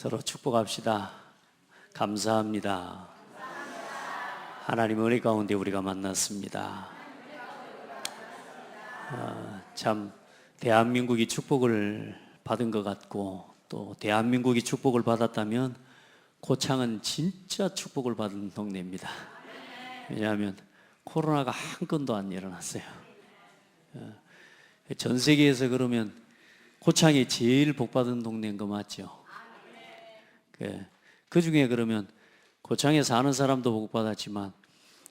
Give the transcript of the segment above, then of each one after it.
서로 축복합시다. 감사합니다. 하나님 은혜 가운데 우리가 만났습니다. 참 대한민국이 축복을 받은 것 같고, 또 대한민국이 축복을 받았다면 고창은 진짜 축복을 받은 동네입니다. 왜냐하면 코로나가 한 건도 안 일어났어요. 전 세계에서 그러면 고창이 제일 복받은 동네인 거 맞죠? 그 중에 그러면 고창에 사는 사람도 복받았지만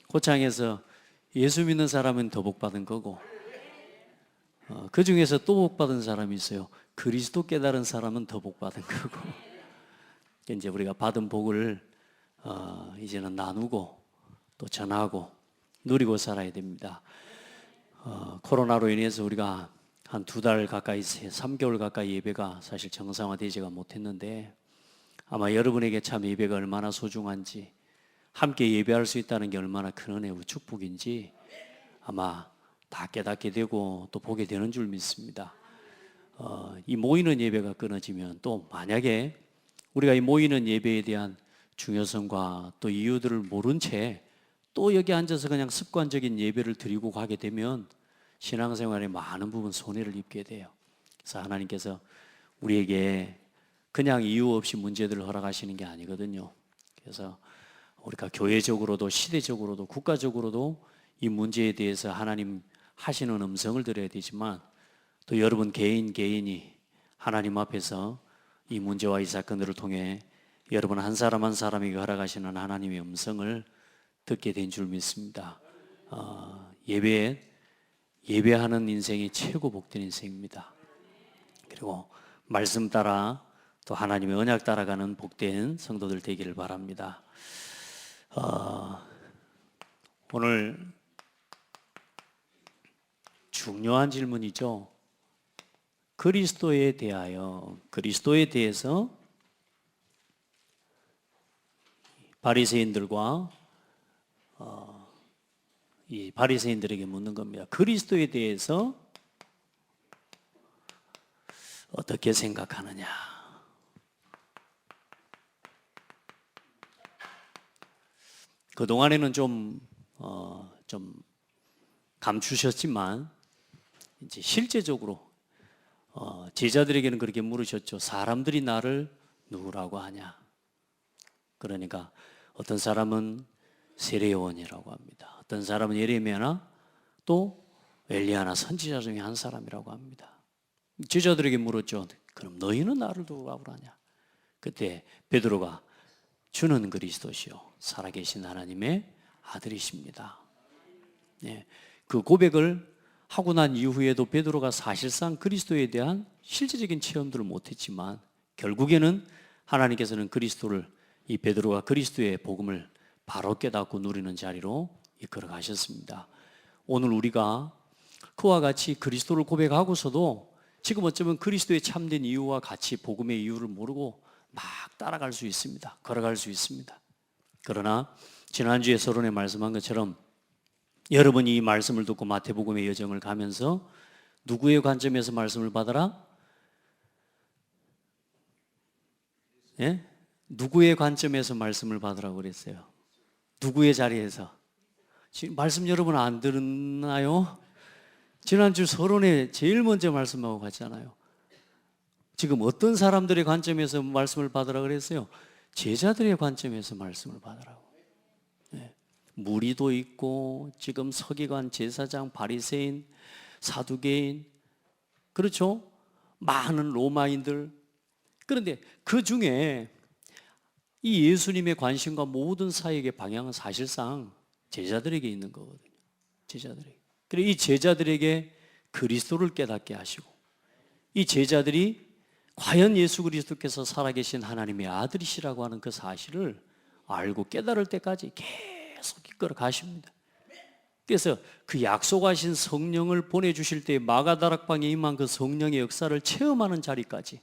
고창에서 예수 믿는 사람은 더 복받은 거고, 그 중에서 또 복받은 사람이 있어요. 그리스도 깨달은 사람은 더 복받은 거고. 이제 우리가 받은 복을 이제는 나누고 또 전하고 누리고 살아야 됩니다. 코로나로 인해서 우리가 한 2달 가까이, 3개월 가까이 예배가 사실 정상화되지가 못했는데, 아마 여러분에게 참 예배가 얼마나 소중한지, 함께 예배할 수 있다는 게 얼마나 큰 은혜와 축복인지 아마 다 깨닫게 되고 또 보게 되는 줄 믿습니다. 이 모이는 예배가 끊어지면, 또 만약에 우리가 이 모이는 예배에 대한 중요성과 또 이유들을 모른 채 또 여기 앉아서 그냥 습관적인 예배를 드리고 가게 되면 신앙생활에 많은 부분 손해를 입게 돼요. 그래서 하나님께서 우리에게 그냥 이유 없이 문제들을 허락하시는 게 아니거든요. 그래서 우리가 교회적으로도 시대적으로도 국가적으로도 이 문제에 대해서 하나님 하시는 음성을 들어야 되지만, 또 여러분 개인이 하나님 앞에서 이 문제와 이 사건들을 통해 여러분 한 사람 한 사람에게 허락하시는 하나님의 음성을 듣게 된 줄 믿습니다. 예배하는 인생이 최고 복된 인생입니다. 그리고 말씀 따라 또 하나님의 언약 따라가는 복된 성도들 되기를 바랍니다. 오늘 중요한 질문이죠. 그리스도에 대해서 바리새인들과 이 바리새인들에게 묻는 겁니다. 그리스도에 대해서 어떻게 생각하느냐? 그동안에는 좀 감추셨지만, 이제 실제적으로 제자들에게는 그렇게 물으셨죠. 사람들이 나를 누구라고 하냐? 그러니까 어떤 사람은 세례 요한이라고 합니다. 어떤 사람은 예레미야나 또 엘리야나 선지자 중에 한 사람이라고 합니다. 제자들에게 물었죠. 그럼 너희는 나를 누구라고 하냐? 그때 베드로가 주는 그리스도시요 살아계신 하나님의 아들이십니다. 네, 그 고백을 하고 난 이후에도 베드로가 사실상 그리스도에 대한 실제적인 체험들을 못했지만, 결국에는 하나님께서는 그리스도를, 이 베드로가 그리스도의 복음을 바로 깨닫고 누리는 자리로 이끌어 가셨습니다. 오늘 우리가 그와 같이 그리스도를 고백하고서도 지금 어쩌면 그리스도의 참된 이유와 같이 복음의 이유를 모르고 막 따라갈 수 있습니다. 걸어갈 수 있습니다. 그러나 지난주에 서론에 말씀한 것처럼 여러분이 이 말씀을 듣고 마태복음의 여정을 가면서 누구의 관점에서 말씀을 받아라? 예? 누구의 관점에서 말씀을 받으라고 그랬어요? 누구의 자리에서? 지금 말씀 여러분 안 들었나요? 지난주 서론에 제일 먼저 말씀하고 갔잖아요. 지금 어떤 사람들의 관점에서 말씀을 받으라고 그랬어요? 제자들의 관점에서 말씀을 받으라고. 네. 무리도 있고, 지금 서기관, 제사장, 바리새인, 사두개인, 그렇죠? 많은 로마인들. 그런데 그 중에 이 예수님의 관심과 모든 사역의 방향은 사실상 제자들에게 있는 거거든요. 제자들에게. 그리고 이 제자들에게 그리스도를 깨닫게 하시고, 이 제자들이 과연 예수 그리스도께서 살아계신 하나님의 아들이시라고 하는 그 사실을 알고 깨달을 때까지 계속 이끌어 가십니다. 그래서 그 약속하신 성령을 보내주실 때 마가다락방에 임한 그 성령의 역사를 체험하는 자리까지,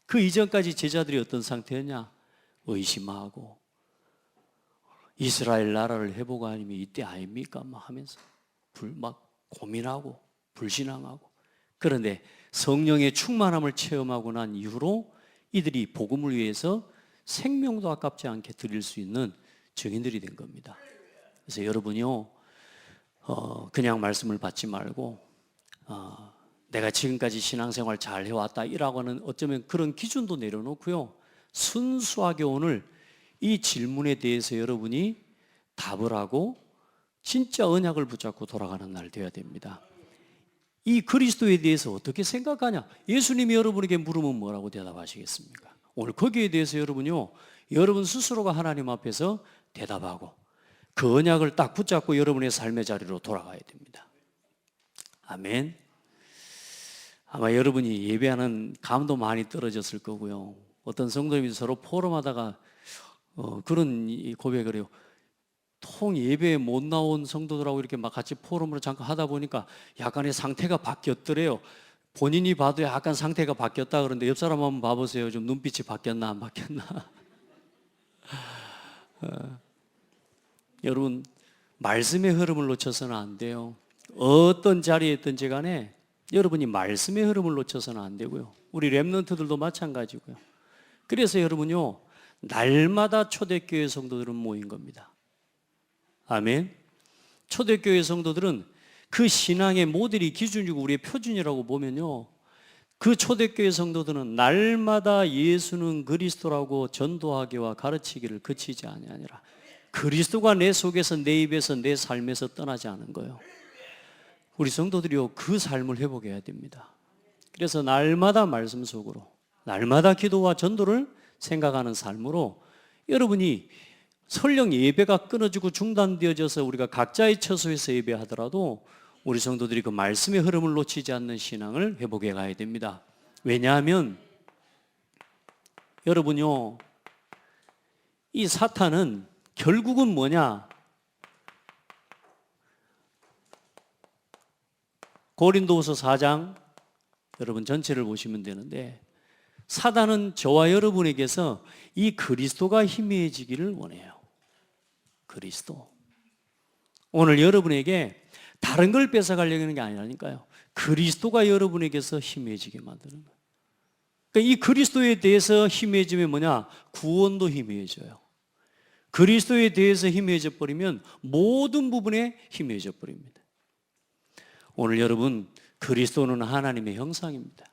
그 이전까지 제자들이 어떤 상태였냐? 의심하고 이스라엘 나라를 회복 아니면 이때 아닙니까? 막 하면서 막 고민하고 불신앙하고. 그런데 성령의 충만함을 체험하고 난 이후로 이들이 복음을 위해서 생명도 아깝지 않게 드릴 수 있는 증인들이 된 겁니다. 그래서 여러분이요, 그냥 말씀을 받지 말고 내가 지금까지 신앙생활 잘 해왔다 이라고 하는 어쩌면 그런 기준도 내려놓고요, 순수하게 오늘 이 질문에 대해서 여러분이 답을 하고 진짜 언약을 붙잡고 돌아가는 날 되어야 됩니다. 이 그리스도에 대해서 어떻게 생각하냐? 예수님이 여러분에게 물으면 뭐라고 대답하시겠습니까? 오늘 거기에 대해서 여러분요, 여러분 스스로가 하나님 앞에서 대답하고 그 언약을 딱 붙잡고 여러분의 삶의 자리로 돌아가야 됩니다. 아멘. 아마 여러분이 예배하는 감도 많이 떨어졌을 거고요, 어떤 성도님이 서로 포럼하다가 그런 고백을 해요. 통 예배에 못 나온 성도들하고 이렇게 막 같이 포럼으로 잠깐 하다 보니까 약간의 상태가 바뀌었더래요. 본인이 봐도 약간 상태가 바뀌었다 그러는데 옆 사람 한번 봐보세요. 좀 눈빛이 바뀌었나 안 바뀌었나. 여러분, 말씀의 흐름을 놓쳐서는 안 돼요. 어떤 자리에 있든지 간에 여러분이 말씀의 흐름을 놓쳐서는 안 되고요, 우리 렘넌트들도 마찬가지고요. 그래서 여러분요, 날마다 초대교회 성도들은 모인 겁니다. 아멘. 초대교회 성도들은 그 신앙의 모델이 기준이고 우리의 표준이라고 보면요, 그 초대교회 성도들은 날마다 예수는 그리스도라고 전도하기와 가르치기를 그치지 아니하니라. 그리스도가 내 속에서, 내 입에서, 내 삶에서 떠나지 않은 거예요. 우리 성도들이요, 그 삶을 회복해야 됩니다. 그래서 날마다 말씀 속으로, 날마다 기도와 전도를 생각하는 삶으로 여러분이 설령 예배가 끊어지고 중단되어져서 우리가 각자의 처소에서 예배하더라도 우리 성도들이 그 말씀의 흐름을 놓치지 않는 신앙을 회복해 가야 됩니다. 왜냐하면 여러분요, 이 사탄은 결국은 뭐냐? 고린도후서 4장 여러분 전체를 보시면 되는데, 사단은 저와 여러분에게서 이 그리스도가 희미해지기를 원해요. 그리스도. 오늘 여러분에게 다른 걸 뺏어가려는 게 아니라니까요, 그리스도가 여러분에게서 희미해지게 만드는 거예요. 그러니까 이 그리스도에 대해서 희미해지면 뭐냐? 구원도 희미해져요. 그리스도에 대해서 희미해져 버리면 모든 부분에 희미해져 버립니다. 오늘 여러분, 그리스도는 하나님의 형상입니다.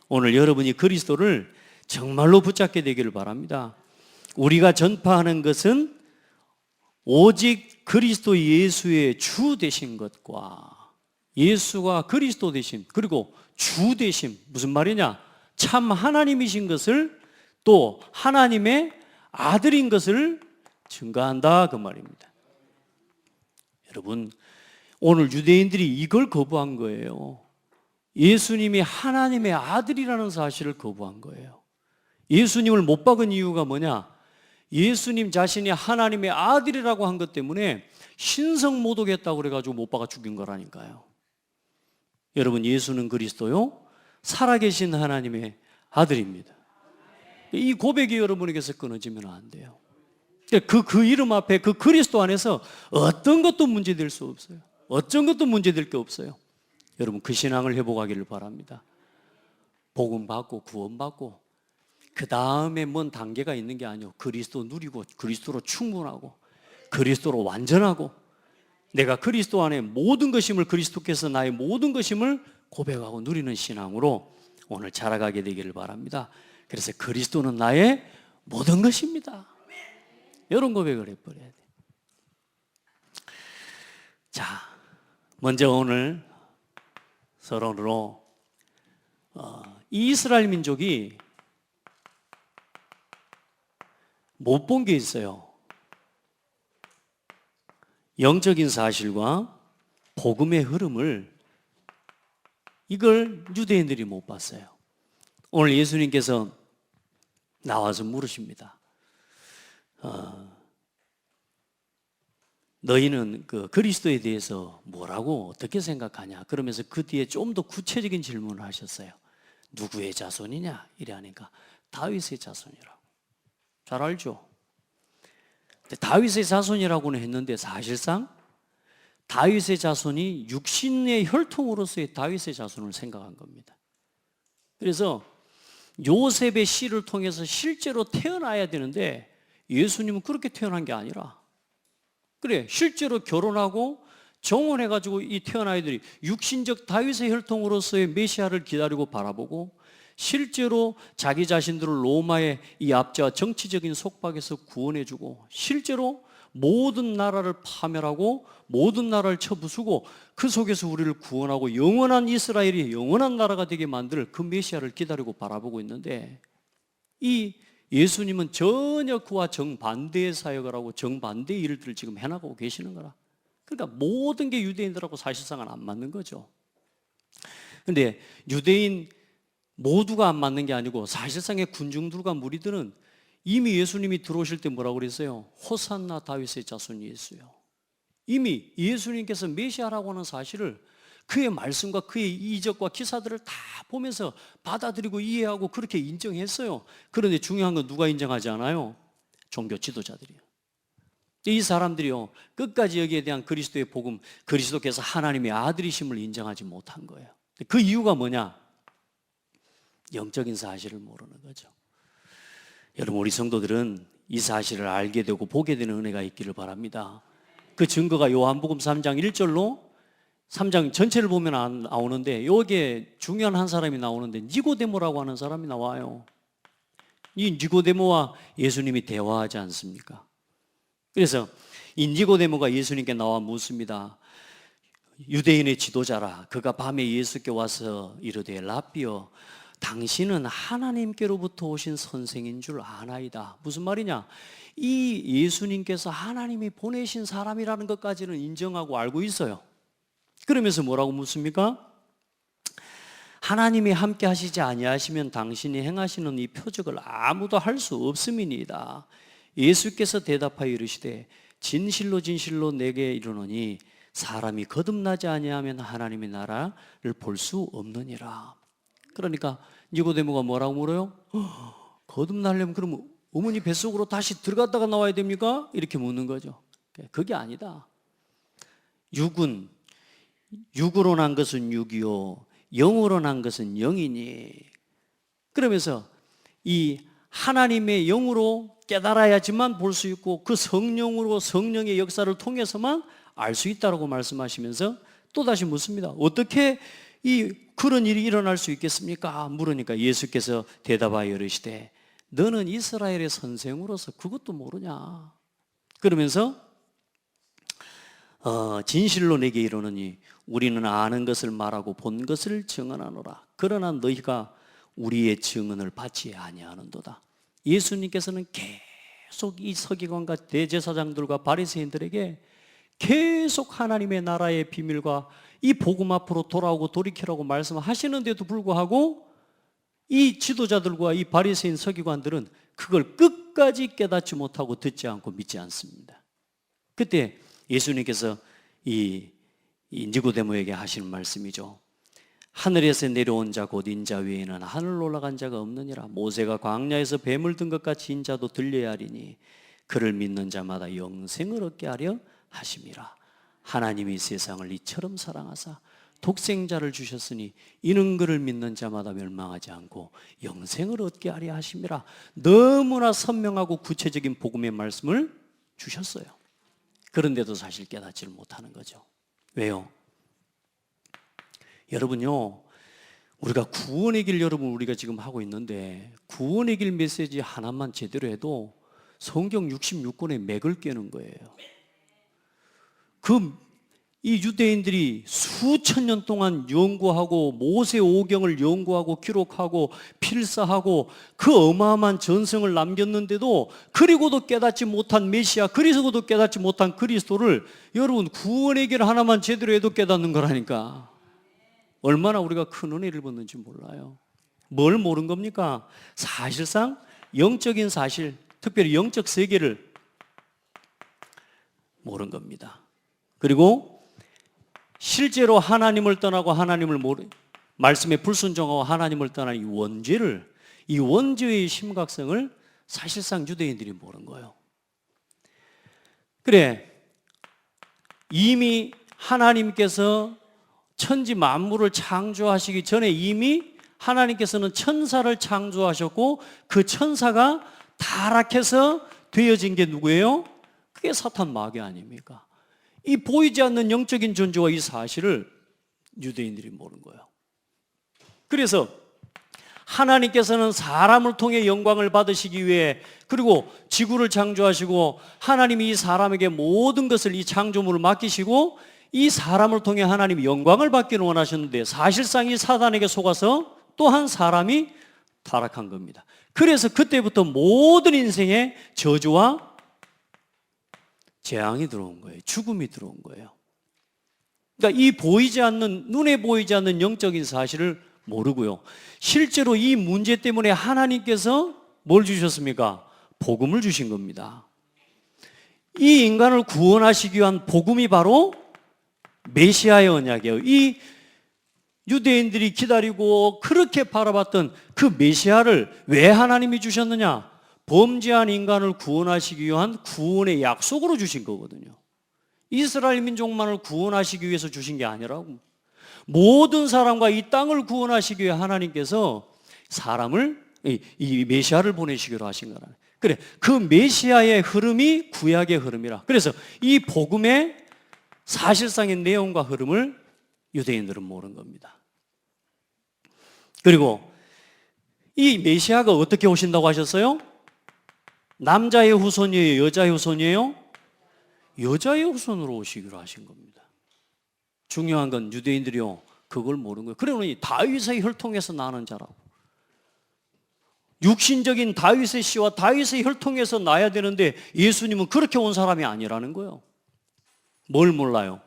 오늘 여러분이 그리스도를 정말로 붙잡게 되기를 바랍니다. 우리가 전파하는 것은 오직 그리스도 예수의 주 되신 것과 예수가 그리스도 되신, 그리고 주 되신, 무슨 말이냐? 참 하나님이신 것을, 또 하나님의 아들인 것을 증거한다, 그 말입니다. 여러분, 오늘 유대인들이 이걸 거부한 거예요. 예수님이 하나님의 아들이라는 사실을 거부한 거예요. 예수님을 못 박은 이유가 뭐냐? 예수님 자신이 하나님의 아들이라고 한 것 때문에 신성 모독했다고 그래가지고 못 박아 죽인 거라니까요. 여러분, 예수는 그리스도요, 살아계신 하나님의 아들입니다. 이 고백이 여러분에게서 끊어지면 안 돼요. 그 이름 앞에, 그 그리스도 안에서 어떤 것도 문제될 수 없어요. 어떤 것도 문제될 게 없어요. 여러분, 그 신앙을 회복하기를 바랍니다. 복음 받고 구원 받고 그 다음에 뭔 단계가 있는 게 아니에요. 그리스도 누리고 그리스도로 충분하고 그리스도로 완전하고 내가 그리스도 안에 모든 것임을, 그리스도께서 나의 모든 것임을 고백하고 누리는 신앙으로 오늘 자라가게 되기를 바랍니다. 그래서 그리스도는 나의 모든 것입니다, 이런 고백을 해버려야 돼요. 자, 먼저 오늘 서론으로 이스라엘 민족이 못 본 게 있어요. 영적인 사실과 복음의 흐름을, 이걸 유대인들이 못 봤어요. 오늘 예수님께서 나와서 물으십니다. 너희는 그 그리스도에 대해서 뭐라고 어떻게 생각하냐? 그러면서 그 뒤에 좀 더 구체적인 질문을 하셨어요. 누구의 자손이냐? 이래 하니까 다윗의 자손이라고. 잘 알죠? 다윗의 자손이라고는 했는데 사실상 다윗의 자손이 육신의 혈통으로서의 다윗의 자손을 생각한 겁니다. 그래서 요셉의 씨를 통해서 실제로 태어나야 되는데 예수님은 그렇게 태어난 게 아니라, 그래, 실제로 결혼하고 정혼해가지고 이 태어난 아이들이 육신적 다윗의 혈통으로서의 메시아를 기다리고 바라보고, 실제로 자기 자신들을 로마의 이 압제와 정치적인 속박에서 구원해주고, 실제로 모든 나라를 파멸하고 모든 나라를 쳐부수고 그 속에서 우리를 구원하고 영원한 이스라엘이 영원한 나라가 되게 만들 그 메시아를 기다리고 바라보고 있는데, 이 예수님은 전혀 그와 정반대의 사역을 하고 정반대의 일들을 지금 해나가고 계시는 거라. 그러니까 모든 게 유대인들하고 사실상은 안 맞는 거죠. 그런데 유대인 모두가 안 맞는 게 아니고 사실상의 군중들과 무리들은 이미 예수님이 들어오실 때 뭐라고 그랬어요? 호산나 다윗의 자손 예수요. 이미 예수님께서 메시아라고 하는 사실을 그의 말씀과 그의 이적과 기사들을 다 보면서 받아들이고 이해하고 그렇게 인정했어요. 그런데 중요한 건 누가 인정하지 않아요? 종교 지도자들이요. 이 사람들이요, 끝까지 여기에 대한 그리스도의 복음, 그리스도께서 하나님의 아들이심을 인정하지 못한 거예요. 그 이유가 뭐냐? 영적인 사실을 모르는 거죠. 여러분, 우리 성도들은 이 사실을 알게 되고 보게 되는 은혜가 있기를 바랍니다. 그 증거가 요한복음 3장 1절로 3장 전체를 보면 안 나오는데, 여기에 중요한 한 사람이 나오는데 니고데모라고 하는 사람이 나와요. 이 니고데모와 예수님이 대화하지 않습니까? 그래서 이 니고데모가 예수님께 나와 묻습니다. 유대인의 지도자라. 그가 밤에 예수께 와서 이르되 라삐여, 당신은 하나님께로부터 오신 선생인 줄 아나이다. 무슨 말이냐? 이 예수님께서 하나님이 보내신 사람이라는 것까지는 인정하고 알고 있어요. 그러면서 뭐라고 묻습니까? 하나님이 함께 하시지 아니하시면 당신이 행하시는 이 표적을 아무도 할 수 없음이니이다. 예수께서 대답하여 이르시되 진실로 진실로 내게 이르노니 사람이 거듭나지 아니하면 하나님의 나라를 볼 수 없느니라. 그러니까 니고데모가 뭐라고 물어요? 거듭나려면 그럼 어머니 뱃속으로 다시 들어갔다가 나와야 됩니까? 이렇게 묻는 거죠. 그게 아니다. 육으로 난 것은 육이요 영으로 난 것은 영이니. 그러면서 이 하나님의 영으로 깨달아야지만 볼 수 있고 그 성령으로 성령의 역사를 통해서만 알 수 있다고 말씀하시면서 또다시 묻습니다. 어떻게 그런 일이 일어날 수 있겠습니까? 물으니까 예수께서 대답하여 이르시되 너는 이스라엘의 선생으로서 그것도 모르냐? 그러면서 진실로 내게 이르노니 우리는 아는 것을 말하고 본 것을 증언하노라. 그러나 너희가 우리의 증언을 받지 아니하는도다. 예수님께서는 계속 이 서기관과 대제사장들과 바리새인들에게 계속 하나님의 나라의 비밀과 이 복음 앞으로 돌아오고 돌이키라고 말씀하시는데도 불구하고 이 지도자들과 이 바리새인 서기관들은 그걸 끝까지 깨닫지 못하고 듣지 않고 믿지 않습니다. 그때 예수님께서 이 니고데모에게 하시는 말씀이죠. 하늘에서 내려온 자 곧 인자 외에는 하늘로 올라간 자가 없느니라. 모세가 광야에서 뱀을 든 것 같이 인자도 들려야 하리니 그를 믿는 자마다 영생을 얻게 하려 하심이라. 하나님이 세상을 이처럼 사랑하사 독생자를 주셨으니 이는 그를 믿는 자마다 멸망하지 않고 영생을 얻게 하려 하심이라. 너무나 선명하고 구체적인 복음의 말씀을 주셨어요. 그런데도 사실 깨닫지를 못하는 거죠. 왜요? 여러분요, 우리가 구원의 길, 여러분 우리가 지금 하고 있는데 구원의 길 메시지 하나만 제대로 해도 성경 66권의 맥을 깨는 거예요. 이 유대인들이 수천 년 동안 연구하고 모세 오경을 연구하고 기록하고 필사하고 그 어마어마한 전성을 남겼는데도, 그리고도 깨닫지 못한 메시아, 그리고도 깨닫지 못한 그리스도를 여러분 구원의 길 하나만 제대로 해도 깨닫는 거라니까. 얼마나 우리가 큰 은혜를 받는지 몰라요. 뭘 모른 겁니까? 사실상 영적인 사실, 특별히 영적 세계를 모른 겁니다. 그리고 실제로 하나님을 떠나고 말씀에 불순종하고 하나님을 떠난 이 원죄의 심각성을 사실상 유대인들이 모른 거예요. 그래, 이미 하나님께서 천지 만물을 창조하시기 전에 이미 하나님께서는 천사를 창조하셨고 그 천사가 타락해서 되어진 게 누구예요? 그게 사탄 마귀 아닙니까? 이 보이지 않는 영적인 존재와 이 사실을 유대인들이 모르는 거예요. 그래서 하나님께서는 사람을 통해 영광을 받으시기 위해, 그리고 지구를 창조하시고 하나님이 이 사람에게 모든 것을, 이 창조물을 맡기시고 이 사람을 통해 하나님이 영광을 받기를 원하셨는데, 사실상 이 사단에게 속아서 또 한 사람이 타락한 겁니다. 그래서 그때부터 모든 인생에 저주와 재앙이 들어온 거예요. 죽음이 들어온 거예요. 그러니까 이 보이지 않는, 눈에 보이지 않는 영적인 사실을 모르고요, 실제로 이 문제 때문에 하나님께서 뭘 주셨습니까? 복음을 주신 겁니다. 이 인간을 구원하시기 위한 복음이 바로 메시아의 언약이에요. 이 유대인들이 기다리고 그렇게 바라봤던 그 메시아를 왜 하나님이 주셨느냐? 범죄한 인간을 구원하시기 위한 구원의 약속으로 주신 거거든요. 이스라엘 민족만을 구원하시기 위해서 주신 게 아니라고. 모든 사람과 이 땅을 구원하시기 위해 하나님께서 사람을, 이 메시아를 보내시기로 하신 거라는. 그래, 그 메시아의 흐름이 구약의 흐름이라. 그래서 이 복음의 사실상의 내용과 흐름을 유대인들은 모르는 겁니다. 그리고 이 메시아가 어떻게 오신다고 하셨어요? 남자의 후손이에요? 여자의 후손이에요? 여자의 후손으로 오시기로 하신 겁니다. 중요한 건 유대인들이요, 그걸 모르는 거예요. 그러니 다윗의 혈통에서 나는 자라고. 육신적인 다윗의 씨와 다윗의 혈통에서 나야 되는데 예수님은 그렇게 온 사람이 아니라는 거예요. 뭘 몰라요?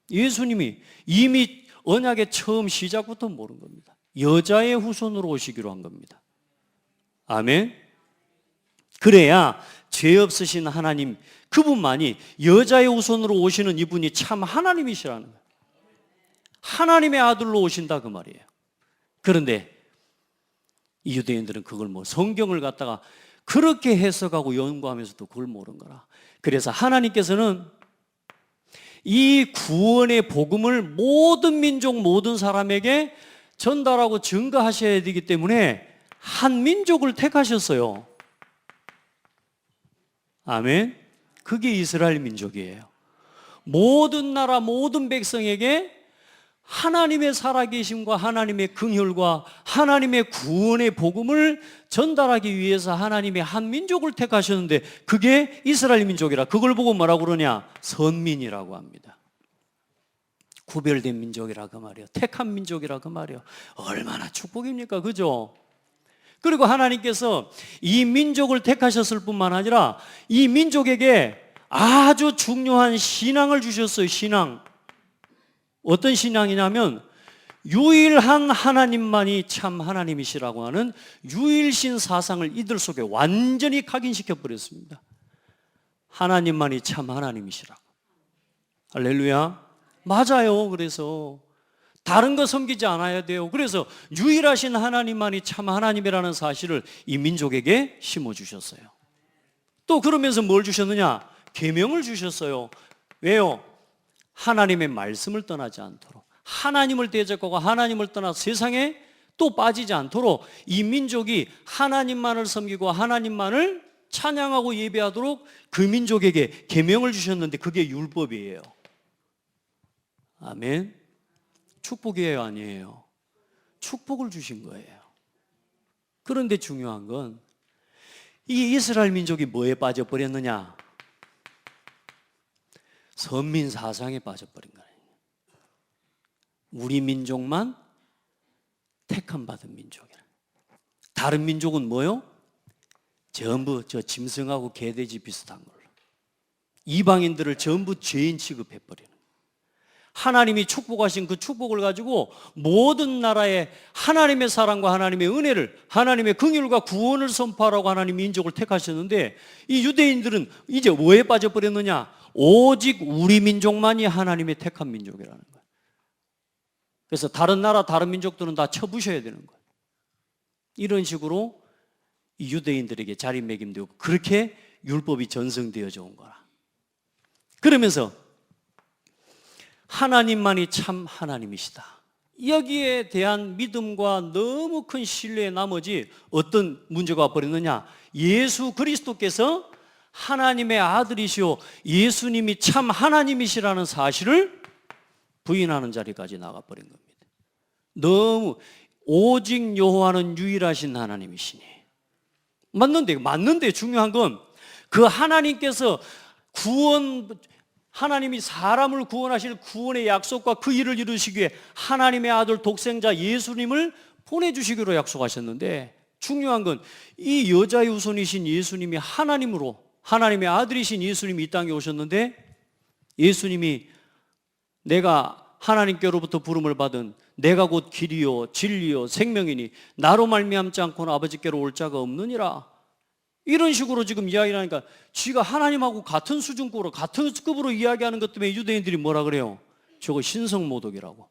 예수님이 이미 언약의 처음 시작부터 모르는 겁니다. 여자의 후손으로 오시기로 한 겁니다. 아멘. 그래야 죄 없으신 하나님, 그분만이, 여자의 후손으로 오시는 이분이 참 하나님이시라는 거예요. 하나님의 아들로 오신다 그 말이에요. 그런데 이 유대인들은 그걸 성경을 갖다가 그렇게 해석하고 연구하면서도 그걸 모르는 거라. 그래서 하나님께서는 이 구원의 복음을 모든 민족, 모든 사람에게 전달하고 증거하셔야 되기 때문에 한 민족을 택하셨어요. 아멘. 그게 이스라엘 민족이에요. 모든 나라, 모든 백성에게 하나님의 살아계심과 하나님의 긍휼과 하나님의 구원의 복음을 전달하기 위해서 하나님의 한 민족을 택하셨는데, 그게 이스라엘 민족이라. 그걸 보고 뭐라고 그러냐? 선민이라고 합니다. 구별된 민족이라 그 말이에요. 택한 민족이라 그 말이에요. 얼마나 축복입니까? 그죠? 그리고 하나님께서 이 민족을 택하셨을 뿐만 아니라 이 민족에게 아주 중요한 신앙을 주셨어요. 신앙. 어떤 신앙이냐면 유일한 하나님만이 참 하나님이시라고 하는 유일신 사상을 이들 속에 완전히 각인시켜 버렸습니다. 하나님만이 참 하나님이시라고. 할렐루야. 맞아요. 그래서 다른 거 섬기지 않아야 돼요. 그래서 유일하신 하나님만이 참 하나님이라는 사실을 이 민족에게 심어주셨어요. 또 그러면서 뭘 주셨느냐? 계명을 주셨어요. 왜요? 하나님의 말씀을 떠나지 않도록, 하나님을 대적하고 하나님을 떠나 세상에 또 빠지지 않도록 이 민족이 하나님만을 섬기고 하나님만을 찬양하고 예배하도록 그 민족에게 계명을 주셨는데, 그게 율법이에요. 아멘. 축복이에요, 아니에요? 축복을 주신 거예요. 그런데 중요한 건 이 이스라엘 민족이 뭐에 빠져버렸느냐? 선민 사상에 빠져버린 거예요. 우리 민족만 택함 받은 민족이라. 다른 민족은 뭐요? 전부 저 짐승하고 개돼지 비슷한 걸로 이방인들을 전부 죄인 취급해버리는. 하나님이 축복하신 그 축복을 가지고 모든 나라에 하나님의 사랑과 하나님의 은혜를, 하나님의 긍휼과 구원을 선포하라고 하나님 민족을 택하셨는데, 이 유대인들은 이제 뭐에 빠져버렸느냐? 오직 우리 민족만이 하나님의 택한 민족이라는 거예요. 그래서 다른 나라, 다른 민족들은 다 쳐부셔야 되는 거예요. 이런 식으로 이 유대인들에게 자리매김되고 그렇게 율법이 전승되어져 온 거라. 그러면서 하나님만이 참 하나님이시다, 여기에 대한 믿음과 너무 큰 신뢰의 나머지 어떤 문제가 와버렸느냐? 예수 그리스도께서 하나님의 아들이시오, 예수님이 참 하나님이시라는 사실을 부인하는 자리까지 나가버린 겁니다. 너무 오직 여호와는 유일하신 하나님이시니. 맞는데 중요한 건 그 하나님께서 하나님이 사람을 구원하실 구원의 약속과 그 일을 이루시기 위해 하나님의 아들 독생자 예수님을 보내주시기로 약속하셨는데, 중요한 건 이 여자의 후손이신 예수님이 하나님으로, 하나님의 아들이신 예수님이 이 땅에 오셨는데, 예수님이 내가 하나님께로부터 부름을 받은 내가 곧 길이요 진리요 생명이니 나로 말미암지 않고는 아버지께로 올 자가 없느니라, 이런 식으로 지금 이야기를 하니까 쥐가 하나님하고 같은 수준급으로 같은 급으로 이야기하는 것 때문에 유대인들이 뭐라 그래요? 저거 신성모독이라고,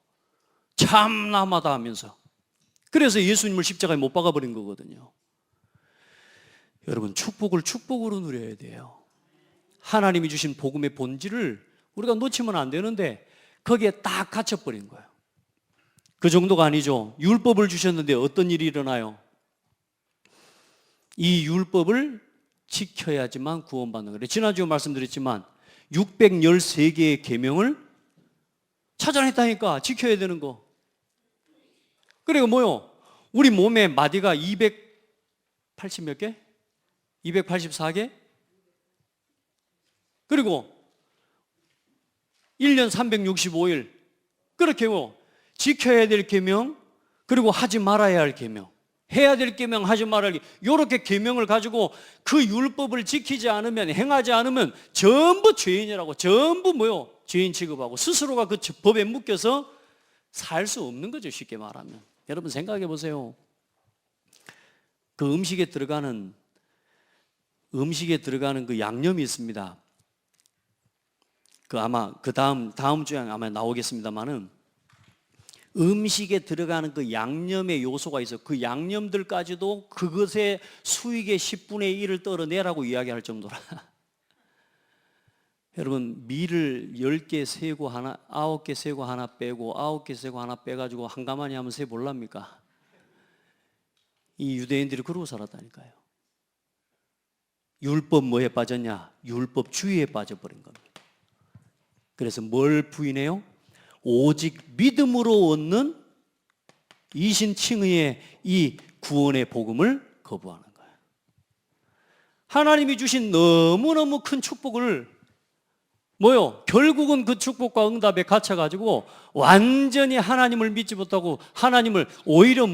참나마다 하면서. 그래서 예수님을 십자가에 못 박아버린 거거든요. 여러분, 축복을 축복으로 누려야 돼요. 하나님이 주신 복음의 본질을 우리가 놓치면 안 되는데 거기에 딱 갇혀버린 거예요. 그 정도가 아니죠. 율법을 주셨는데 어떤 일이 일어나요? 이 율법을 지켜야지만 구원받는 거예요. 지난주에 말씀드렸지만 613개의 계명을 찾아냈다니까, 지켜야 되는 거. 그리고 뭐요? 우리 몸에 마디가 280 몇 개? 284개? 그리고 1년 365일 그렇게 지켜야 될 계명, 그리고 하지 말아야 할 계명, 해야 될 계명, 하지 말아야 할 계명, 이렇게 계명을 가지고 그 율법을 지키지 않으면, 행하지 않으면 전부 죄인이라고, 전부 죄인 취급하고 스스로가 그 법에 묶여서 살 수 없는 거죠, 쉽게 말하면. 여러분 생각해 보세요. 그 음식에 들어가는 그 양념이 있습니다. 그 아마 다음 주에 아마 나오겠습니다만은, 음식에 들어가는 그 양념의 요소가 있어. 그 양념들까지도 그것의 수익의 10분의 1을 떨어내라고 이야기할 정도라. 여러분, 밀을 10개 세고 하나, 9개 세고 하나 빼고 9개 세고 하나 빼가지고 한 가마니 하면 세 볼랍니까? 이 유대인들이 그러고 살았다니까요. 율법 뭐에 빠졌냐? 율법 주의에 빠져버린 겁니다. 그래서 뭘 부인해요? 오직 믿음으로 얻는 이신칭의의 이 구원의 복음을 거부하는 거예요. 하나님이 주신 너무너무 큰 축복을 결국은 그 축복과 응답에 갇혀가지고 완전히 하나님을 믿지 못하고 하나님을 오히려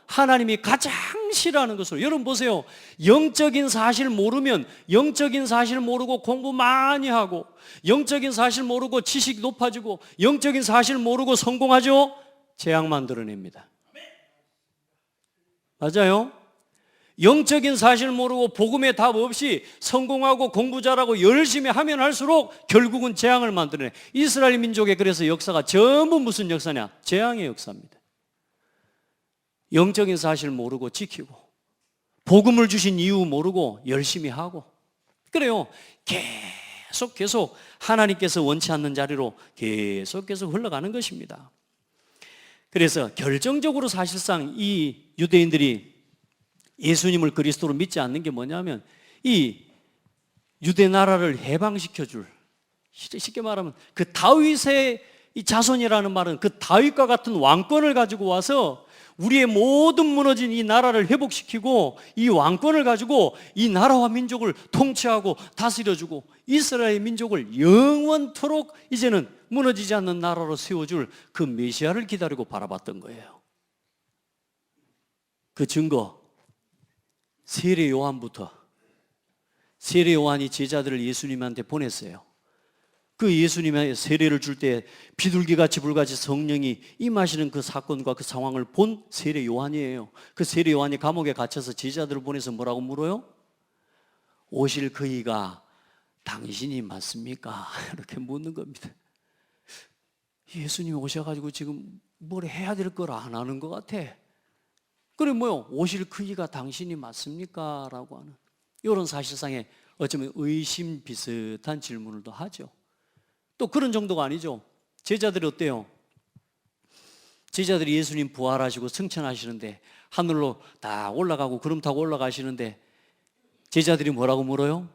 하나님이 가장 싫어하는 것으로. 여러분 보세요. 영적인 사실 모르면, 영적인 사실 모르고 공부 많이 하고, 영적인 사실 모르고 지식 높아지고, 영적인 사실 모르고 성공하죠? 재앙 만들어냅니다. 맞아요? 영적인 사실 모르고 복음의 답 없이 성공하고 공부 잘하고 열심히 하면 할수록 결국은 재앙을 만들어내. 이스라엘 민족의 그래서 역사가 전부 무슨 역사냐? 재앙의 역사입니다. 영적인 사실 모르고 지키고, 복음을 주신 이유 모르고 열심히 하고, 그래요. 계속 하나님께서 원치 않는 자리로 계속 흘러가는 것입니다. 그래서 결정적으로 사실상 이 유대인들이 예수님을 그리스도로 믿지 않는 게 뭐냐면, 이 유대 나라를 해방시켜줄, 쉽게 말하면 그 다윗의 이 자손이라는 말은 그 다윗과 같은 왕권을 가지고 와서 우리의 모든 무너진 이 나라를 회복시키고, 이 왕권을 가지고 이 나라와 민족을 통치하고 다스려주고, 이스라엘 민족을 영원토록 이제는 무너지지 않는 나라로 세워줄 그 메시아를 기다리고 바라봤던 거예요. 그 증거, 세례 요한부터. 세례 요한이 제자들을 예수님한테 보냈어요. 그 예수님의 세례를 줄 때 비둘기같이 불같이 성령이 임하시는 그 사건과 그 상황을 본 세례 요한이에요. 그 세례 요한이 감옥에 갇혀서 제자들을 보내서 뭐라고 물어요? 오실 그이가 당신이 맞습니까? 이렇게 묻는 겁니다. 예수님이 오셔가지고 지금 뭘 해야 될 걸 안 하는 것 같아. 그래 오실 그이가 당신이 맞습니까? 라고 하는 이런 사실상의 어쩌면 의심 비슷한 질문을 또 하죠. 또 그런 정도가 아니죠. 제자들이 어때요? 제자들이 예수님 부활하시고 승천하시는데 하늘로 다 올라가고 구름 타고 올라가시는데 제자들이 뭐라고 물어요?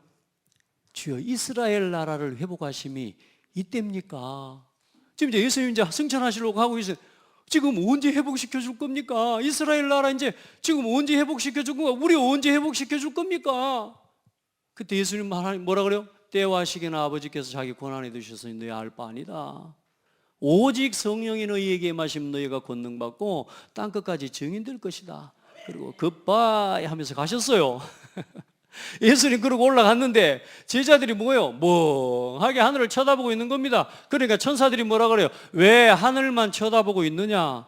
주여, 이스라엘 나라를 회복하심이 이때입니까? 지금 이제 예수님 이제 승천하시려고 하고 있어요. 지금 언제 회복시켜 줄 겁니까? 이스라엘 나라 이제 지금 언제 회복시켜 줄 겁니까? 우리 언제 회복시켜 줄 겁니까? 그때 예수님 뭐라 그래요? 때와 시기는 아버지께서 자기 권한에 두셨으니 너희 알 바 아니다. 오직 성령이 너희에게 임하시면 너희가 권능받고 땅끝까지 증인될 것이다. 그리고 굿바이 하면서 가셨어요. 예수님 그러고 올라갔는데 제자들이 뭐예요? 멍하게 하늘을 쳐다보고 있는 겁니다. 그러니까 천사들이 뭐라 그래요? 왜 하늘만 쳐다보고 있느냐?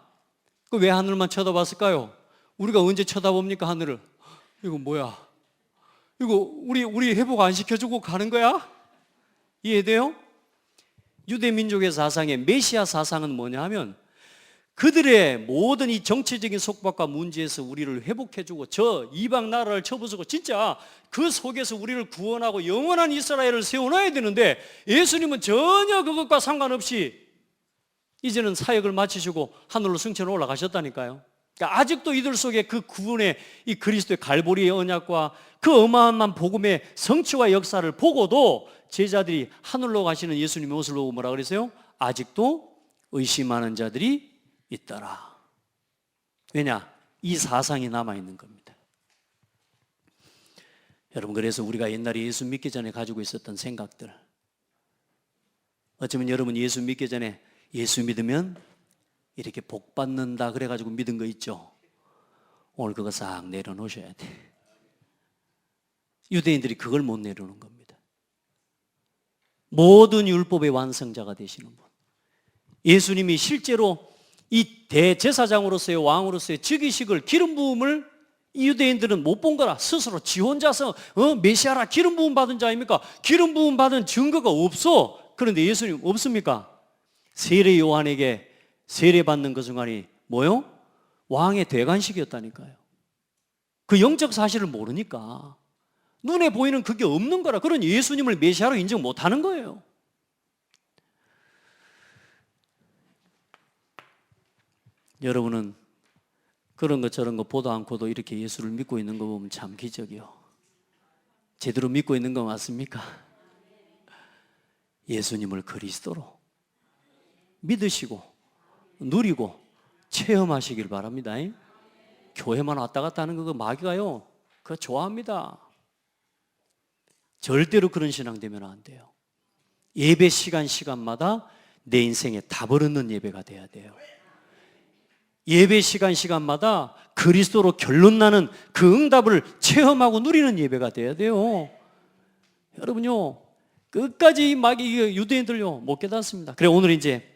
그 왜 하늘만 쳐다봤을까요? 우리가 언제 쳐다봅니까, 하늘을? 이거 뭐야? 이거 우리 회복 안 시켜주고 가는 거야? 이해돼요? 유대 민족의 사상에 메시아 사상은 뭐냐 하면 그들의 모든 이 정치적인 속박과 문제에서 우리를 회복해주고 저 이방 나라를 쳐부수고 진짜 그 속에서 우리를 구원하고 영원한 이스라엘을 세워놔야 되는데 예수님은 전혀 그것과 상관없이 이제는 사역을 마치시고 하늘로 승천을 올라가셨다니까요. 그러니까 아직도 이들 속에 그 구원의 이 그리스도의 갈보리의 언약과 그 어마어마한 복음의 성취와 역사를 보고도 제자들이 하늘로 가시는 예수님의 모습을 보고 뭐라 그랬어요? 아직도 의심하는 자들이 있더라. 왜냐? 이 사상이 남아있는 겁니다. 여러분, 그래서 우리가 옛날에 예수 믿기 전에 가지고 있었던 생각들, 어쩌면 여러분 예수 믿기 전에 예수 믿으면 이렇게 복 받는다 그래가지고 믿은 거 있죠? 오늘 그거 싹 내려놓으셔야 돼. 유대인들이 그걸 못 내려놓는 겁니다. 모든 율법의 완성자가 되시는 분, 예수님이 실제로 이 대제사장으로서의 왕으로서의 즉위식을 기름 부음을 이 유대인들은 못 본 거라 스스로 지 혼자서 메시아라 기름 부음 받은 자입니까? 기름 부음 받은 증거가 없어. 그런데 예수님 없습니까? 세례 요한에게 세례 받는 그 순간이 뭐요? 왕의 대관식이었다니까요. 그 영적 사실을 모르니까 눈에 보이는 그게 없는 거라. 그러니 예수님을 메시아로 인정 못 하는 거예요. 여러분은 그런 거 저런 거 보도 않고도 이렇게 예수를 믿고 있는 거 보면 참 기적이요. 제대로 믿고 있는 거 맞습니까? 예수님을 그리스도로 믿으시고 누리고 체험하시길 바랍니다. 교회만 왔다 갔다 하는 거 마귀가요, 그거 좋아합니다. 절대로 그런 신앙 되면 안 돼요. 예배 시간마다 내 인생에 답을 얻는 예배가 돼야 돼요. 예배 시간마다 그리스도로 결론 나는 그 응답을 체험하고 누리는 예배가 돼야 돼요. 여러분요, 끝까지 막 유대인들요 못 깨닫습니다. 그래 오늘 이제